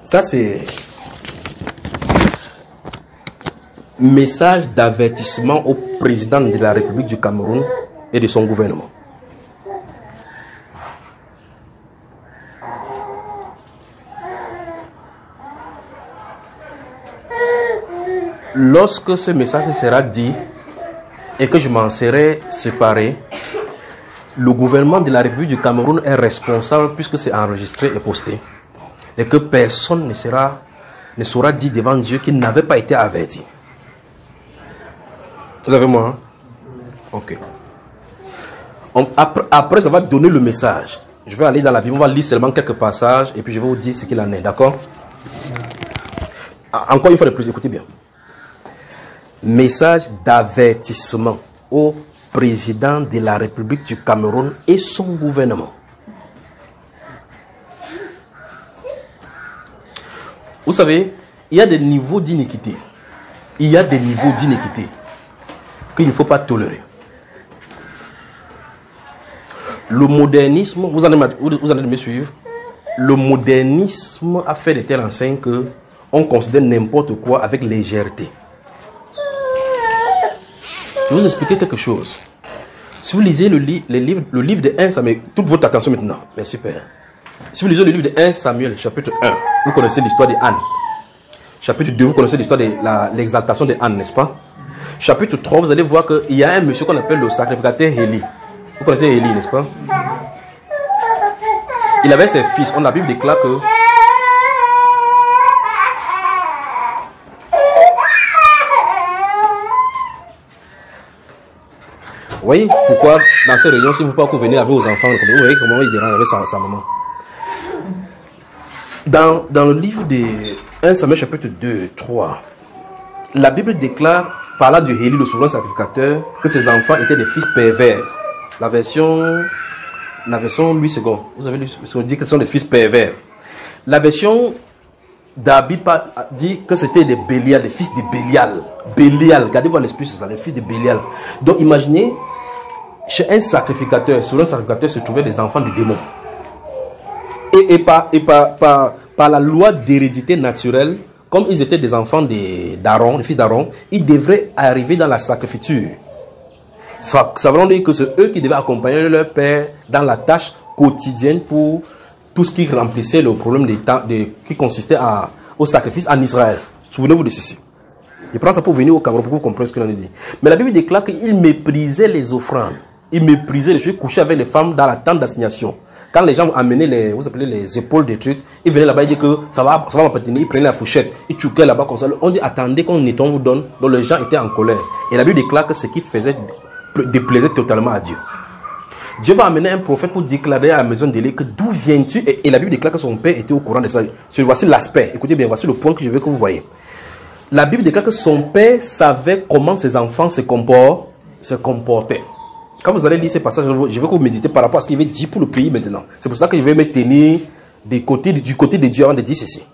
Ça, c'est message d'avertissement au président de la République du Cameroun et de son gouvernement. Lorsque ce message sera dit et que je m'en serai séparé, le gouvernement de la République du Cameroun est responsable puisque c'est enregistré et posté. Et que personne ne saura dire devant Dieu qu'il n'avait pas été averti. Vous avez moi, hein? Ok. Après avoir donné le message, je vais aller dans la Bible, on va lire seulement quelques passages et puis je vais vous dire ce qu'il en est, d'accord? Encore une fois de plus, écoutez bien. Message d'avertissement au président de la République du Cameroun et son gouvernement. Vous savez, il y a des niveaux d'iniquité. Il y a des niveaux d'iniquité qu'il ne faut pas tolérer. Le modernisme, vous allez me suivre, le modernisme a fait de telles enseignes que on considère n'importe quoi avec légèreté. Je vais vous expliquer quelque chose. Si vous lisez le livre de 1 Samuel, toute votre attention maintenant, merci Père. Si vous lisez le livre de 1 Samuel, chapitre 1, vous connaissez l'histoire de Anne. Chapitre 2, vous connaissez l'histoire de l'exaltation de Anne, n'est-ce pas? Chapitre 3, vous allez voir qu'il y a un monsieur qu'on appelle le sacrificateur Élie. Vous connaissez Élie, n'est-ce pas? Il avait ses fils. La Bible déclare que vous voyez pourquoi dans ces réunions, si vous ne pouvez pas venir avec vos enfants, vous voyez comment il dérange avec sa maman. Dans le livre de 1 Samuel chapitre 2, 3, la Bible déclare, parlant de Élie, le souverain sacrificateur, que ses enfants étaient des fils pervers. La version Louis II, vous avez lu, on dit que ce sont des fils pervers. La version d'Abib dit que c'était des Bélial, des fils de Bélial. Bélial, regardez-vous l'esprit, c'est ça, les fils de Bélial. Donc imaginez, chez un sacrificateur, sur un sacrificateur se trouvaient des enfants de démons. Et par la loi d'hérédité naturelle, comme ils étaient des enfants d'Aaron, des fils d'Aaron, ils devraient arriver dans la sacrificature. Ça veut dire que c'est eux qui devaient accompagner leur père dans la tâche quotidienne pour tout ce qui remplissait le problème qui consistait au sacrifice en Israël. Souvenez-vous de ceci. Je prends ça pour venir au Cameroun pour que vous compreniez ce que l'on dit. Mais la Bible déclare qu'il méprisait les offrandes. Il méprisait les choses, couchait avec les femmes dans la tente d'assignation. Quand les gens amenaient les épaules des trucs, ils venaient là-bas, ils disaient que ça va m'appartenir. Ils prenaient la fourchette, ils chouquaient là-bas comme ça. On dit attendez qu'on nettoie, on vous donne. Donc les gens étaient en colère. Et la Bible déclare que ce qu'ils faisaient déplaisait totalement à Dieu. Dieu va amener un prophète pour déclarer à la maison d'Élie que d'où viens-tu, et la Bible déclare que son père était au courant de ça. Voici l'aspect. Écoutez bien, voici le point que je veux que vous voyez. La Bible déclare que son père savait comment ses enfants se comportaient. Quand vous allez lire ces passages, je veux que vous méditez par rapport à ce qu'il veut dire pour le pays maintenant. C'est pour ça que je vais me tenir du côté de Dieu avant de dire ceci.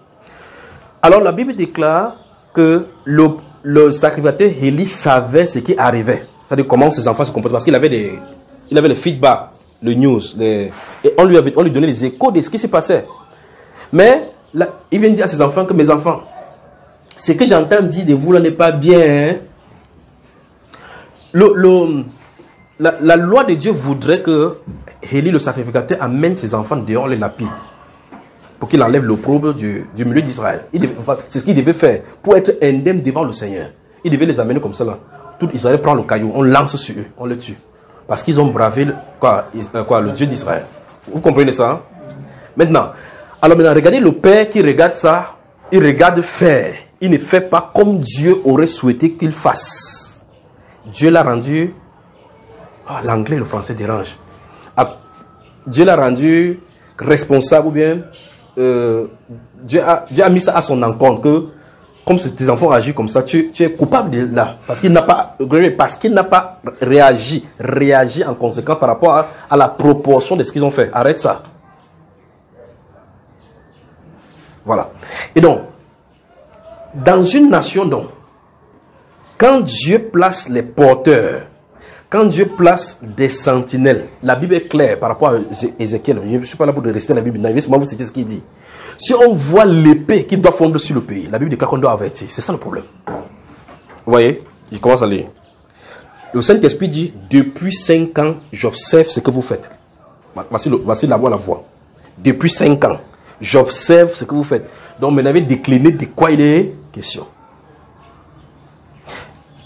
Alors la Bible déclare que le sacrificateur Élie savait ce qui arrivait. C'est-à-dire comment ses enfants se comportaient. Parce qu'il avait le feedback, le news. Et on lui donnait les échos de ce qui se passait. Mais là, il vient dire à ses enfants que mes enfants, ce que j'entends dire de vous là n'est pas bien. Hein? La loi de Dieu voudrait que Élie, le sacrificateur, amène ses enfants dehors les lapides. Pour qu'il enlève l'opprobre du milieu d'Israël. C'est ce qu'il devait faire pour être indemne devant le Seigneur. Il devait les amener comme ça là. Tout Israël prend le caillou, on lance sur eux, on les tue. Parce qu'ils ont bravé le Dieu d'Israël. Vous comprenez ça? Hein? Maintenant, regardez le père qui regarde ça, il regarde faire. Il ne fait pas comme Dieu aurait souhaité qu'il fasse. Dieu l'a rendu... l'anglais et le français dérangent. Dieu l'a rendu responsable ou bien... Dieu a mis ça à son encontre que comme tes enfants agissent comme ça, tu es coupable de là. Parce qu'il n'a pas réagi en conséquence par rapport à la proportion de ce qu'ils ont fait. Arrête ça. Voilà. Et donc, dans une nation, donc, quand Dieu place les porteurs Quand Dieu place des sentinelles, la Bible est claire par rapport à Ézéchiel. Je ne suis pas là pour rester la Bible. Moi, vous citez ce qu'il dit. Si on voit l'épée qui doit fondre sur le pays, la Bible déclare qu'on doit avertir. C'est ça le problème. Vous voyez? Il commence à lire. Le Saint-Esprit dit, depuis 5 ans, j'observe ce que vous faites. Voici la voix. Depuis 5 ans, j'observe ce que vous faites. Donc, vous m'avez décliné de quoi il est question.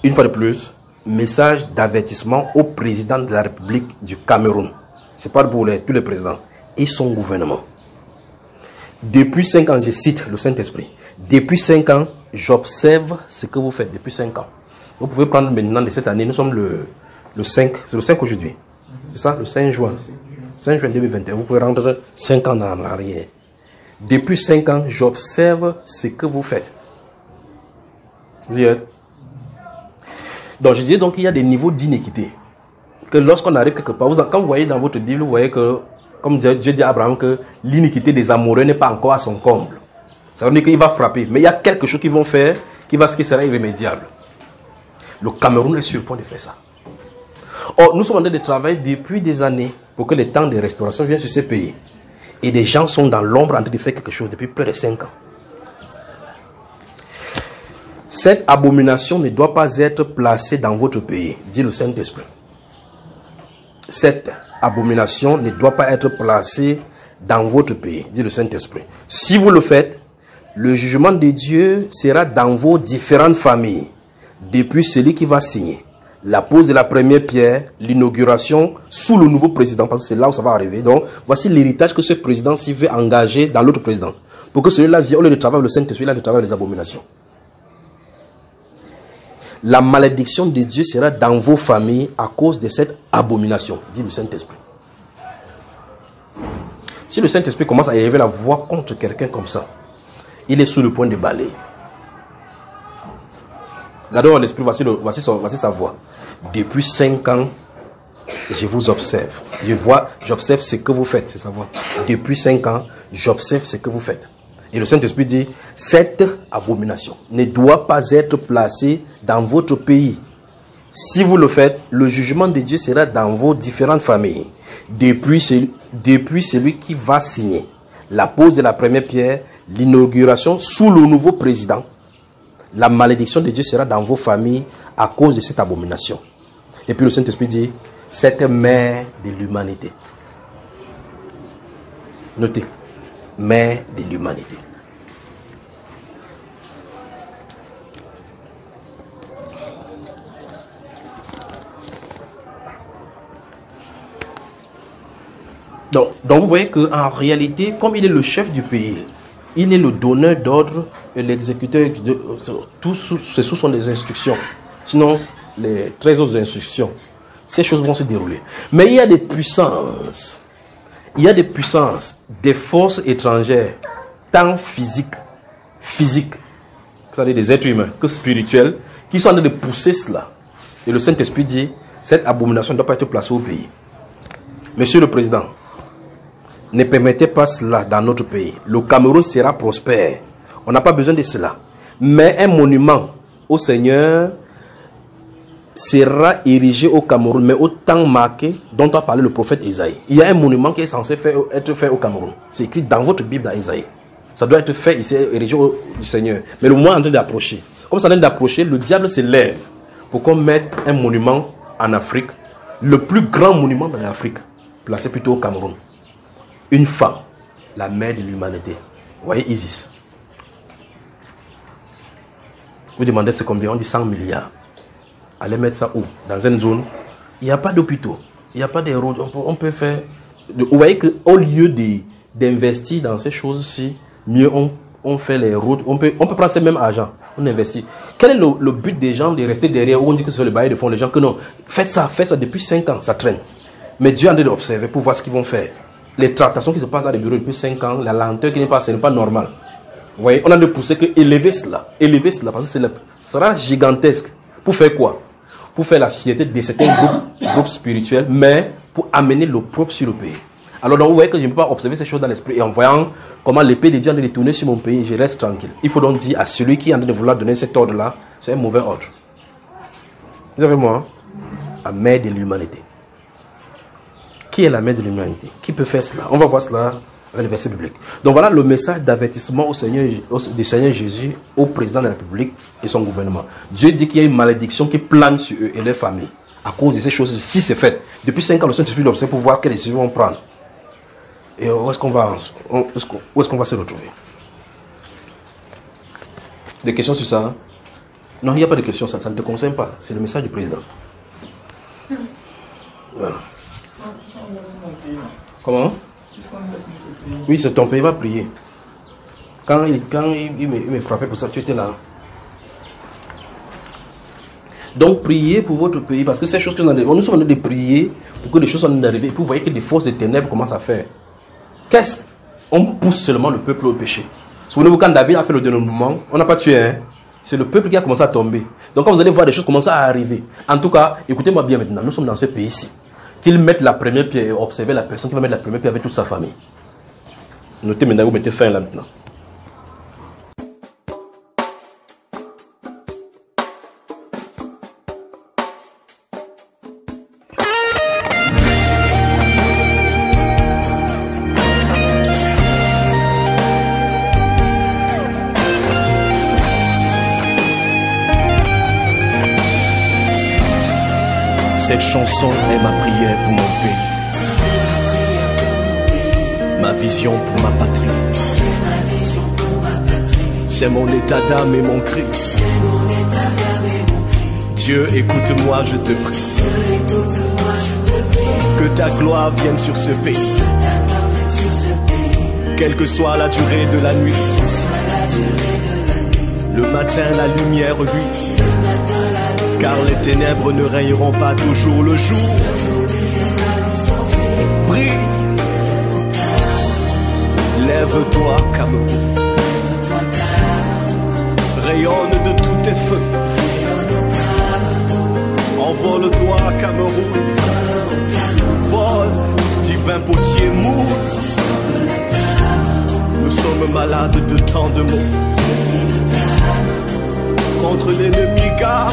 Une fois de plus, message d'avertissement au président de la République du Cameroun. Ce n'est pas pour tous les présidents. Et son gouvernement. Depuis 5 ans, je cite le Saint-Esprit. Depuis 5 ans, j'observe ce que vous faites. Depuis 5 ans. Vous pouvez prendre maintenant de cette année. Nous sommes le 5. C'est le 5 aujourd'hui. C'est ça, le 5 juin. 5 juin 2021. Vous pouvez rendre 5 ans en arrière. Depuis 5 ans, j'observe ce que vous faites. Vous y êtes? Donc, je disais donc qu'il y a des niveaux d'inéquité. Que lorsqu'on arrive quelque part, quand vous voyez dans votre Bible, vous voyez que, comme Dieu dit à Abraham, que l'iniquité des amoureux n'est pas encore à son comble. Ça veut dire qu'il va frapper. Mais il y a quelque chose qu'ils vont faire qui sera irrémédiable. Le Cameroun est sur le point de faire ça. Or, nous sommes en train de travailler depuis des années pour que le temps de restauration vienne sur ces pays. Et des gens sont dans l'ombre en train de faire quelque chose depuis près de 5 ans. Cette abomination ne doit pas être placée dans votre pays, dit le Saint-Esprit. Cette abomination ne doit pas être placée dans votre pays, dit le Saint-Esprit. Si vous le faites, le jugement de Dieu sera dans vos différentes familles, depuis celui qui va signer la pose de la première pierre, l'inauguration sous le nouveau président, parce que c'est là où ça va arriver. Donc, voici l'héritage que ce président-ci veut engager dans l'autre président. Pour que celui-là vienne, au lieu de travailler le Saint-Esprit, il a de travailler les abominations. La malédiction de Dieu sera dans vos familles à cause de cette abomination, dit le Saint-Esprit. Si le Saint-Esprit commence à élever la voix contre quelqu'un comme ça, il est sous le point de balayer. Regardez dans l'esprit, voici sa voix. Depuis 5 ans, je vous observe. J'observe ce que vous faites, c'est sa voix. Depuis 5 ans, j'observe ce que vous faites. Et le Saint-Esprit dit, cette abomination ne doit pas être placée dans votre pays. Si vous le faites, le jugement de Dieu sera dans vos différentes familles. Depuis celui qui va signer la pose de la première pierre, l'inauguration sous le nouveau président. La malédiction de Dieu sera dans vos familles à cause de cette abomination. Et puis le Saint-Esprit dit, cette mère de l'humanité. Notez, mère de l'humanité. Donc vous voyez qu'en réalité, comme il est le chef du pays, il est le donneur d'ordre et l'exécuteur de tout. Ce sont des instructions. Sinon, les 13 autres instructions, ces choses vont se dérouler. Mais il y a des puissances. Il y a des puissances, des forces étrangères, tant physiques, c'est-à-dire des êtres humains, que spirituels, qui sont en train de pousser cela. Et le Saint-Esprit dit, cette abomination ne doit pas être placée au pays. Monsieur le Président, ne permettez pas cela dans notre pays. Le Cameroun sera prospère. On n'a pas besoin de cela. Mais un monument au Seigneur sera érigé au Cameroun, mais au temps marqué dont a parlé le prophète Isaïe. Il y a un monument qui est censé être fait au Cameroun. C'est écrit dans votre Bible dans Isaïe. Ça doit être fait ici, érigé au Seigneur. Mais le moment est en train d'approcher. Comme ça est en train d'approcher, le diable se lève pour qu'on mette un monument en Afrique, le plus grand monument de l'Afrique, placé plutôt au Cameroun. Une femme, la mère de l'humanité. Vous voyez Isis. Vous demandez c'est combien? On dit 100 milliards. Allez mettre ça où? Dans une zone. Il n'y a pas d'hôpitaux. Il n'y a pas de routes. On peut faire... Vous voyez qu'au lieu d'investir dans ces choses-ci, mieux on fait les routes. On peut prendre ce même argent. On investit. Quel est le but des gens de rester derrière où on dit que c'est le bail de fonds? Les gens que non. Faites ça depuis 5 ans. Ça traîne. Mais Dieu a envie d'observer pour voir ce qu'ils vont faire. Les tractations qui se passent dans les bureaux depuis 5 ans, la lenteur qui n'est pas, ce n'est pas normal. Vous voyez, on a de pousser que élever cela, parce que ça sera gigantesque. Pour faire quoi? Pour faire la fierté de certains groupes spirituels, mais pour amener l'opprobre sur le pays. Alors donc vous voyez que je ne peux pas observer ces choses dans l'esprit et en voyant comment l'épée de Dieu est en train de tourner sur mon pays, je reste tranquille. Il faut donc dire à celui qui est en train de vouloir donner cet ordre-là, c'est un mauvais ordre. Vous avez moi, hein? la mère de l'humanité. Qui est la mère de l'humanité? Qui peut faire cela? On va voir cela avec le verset biblique. Donc voilà le message d'avertissement du Seigneur Jésus au président de la République et son gouvernement. Dieu dit qu'il y a une malédiction qui plane sur eux et leur famille. À cause de ces choses, si c'est fait. Depuis 5 ans, le Saint-Esprit l'observe pour voir quelles décisions on prend. Et où est-ce qu'on va se retrouver? Des questions sur ça? Hein? Non, il n'y a pas de questions, ça ne te concerne pas. C'est le message du président. Voilà. Comment? Oui, c'est ton pays, va prier. Quand il me frappait pour ça, tu étais là. Donc, priez pour votre pays, parce que ces choses que nous sommes en train de prier pour que les choses soient arrivées, et puis vous voyez que les forces des ténèbres commencent à faire. Qu'est-ce qu'on pousse seulement le peuple au péché? Souvenez-vous, quand David a fait le dénombrement, on n'a pas tué, hein? C'est le peuple qui a commencé à tomber. Donc, quand vous allez voir des choses commencer à arriver, en tout cas, écoutez-moi bien maintenant, nous sommes dans ce pays-ci. Qu'il mette la première pierre et observez la personne qui va mettre la première pierre avec toute sa famille. Notez maintenant, vous mettez fin là maintenant. Cette chanson est ma prière pour mon pays, ma vision pour ma patrie. C'est mon état d'âme et mon cri. Dieu, écoute-moi, je te prie. Que ta gloire vienne sur ce pays. Quelle que soit la durée de la nuit. Le matin, la lumière luit. Car les ténèbres ne règneront pas toujours le jour. Brille, lève-toi Cameroun. Rayonne de tous tes feux. Envole-toi Cameroun. Vol, divin potier mou. Nous sommes malades de tant de maux. Contre l'ennemi garde.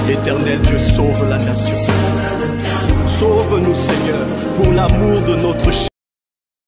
Éternel Dieu, sauve la nation. Sauve-nous Seigneur, pour l'amour de notre